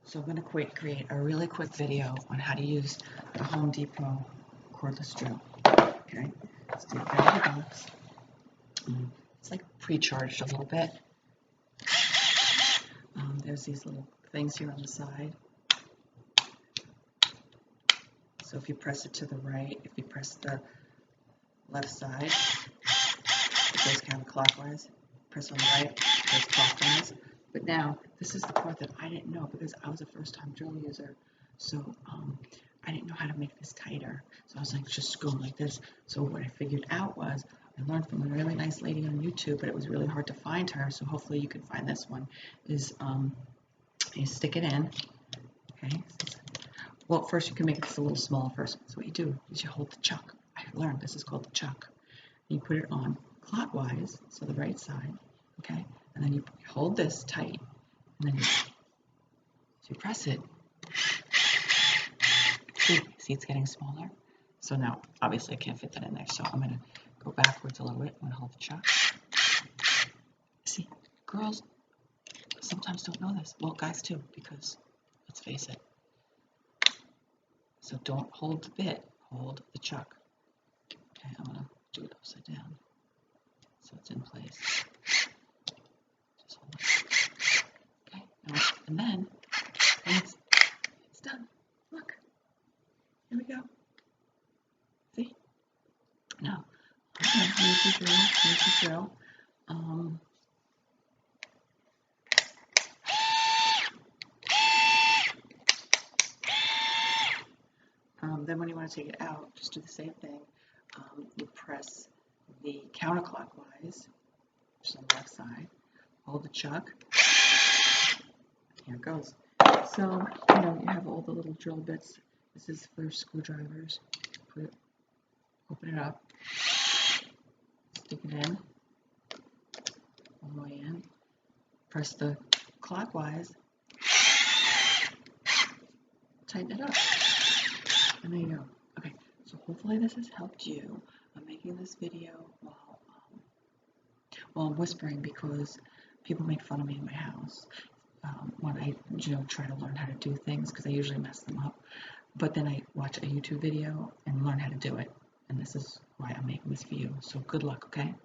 So I'm going to create a really quick video on how to use the Home Depot cordless drill. Okay, let's take it out of the box. It's like pre-charged a little bit. There's these little things here on the side. So if you press it to the right, if you press the left side, it goes counterclockwise. Press on the right, it goes clockwise. But now, this is the part that I didn't know because I was a first-time drill user. So I didn't know how to make this tighter. So I was like, just go like this. So what I figured out was, I learned from a really nice lady on YouTube, but it was really hard to find her. So hopefully you can find this one. Is you stick it in. Okay. Well, first you can make this a little small first. So what you do is you hold the chuck. I learned this is called the chuck. And you put it on clockwise, so the right side. Okay. And then you hold this tight, and then you press it. See, it's getting smaller. So now, obviously, I can't fit that in there. So I'm going to go backwards a little bit. I'm going to hold the chuck. See, girls sometimes don't know this. Well, guys too, because let's face it. So don't hold the bit, hold the chuck. Okay, I'm going to do it upside down so it's in place. Just hold it. Okay, and then it's done. Look, here we go. See? Now, here's the drill. Then when you want to take it out, just do the same thing. You press the counterclockwise, which is on the left side. Hold the chuck. Here it goes. So, you have all the little drill bits. This is for screwdrivers. Open it up. Stick it in. All the way in. Press the clockwise. Tighten it up. And there you go. Okay, so hopefully this has helped you. I'm making this video while I'm whispering because people make fun of me in my house when I try to learn how to do things because I usually mess them up. But then I watch a YouTube video and learn how to do it. And this is why I'm making this for you. So good luck, okay?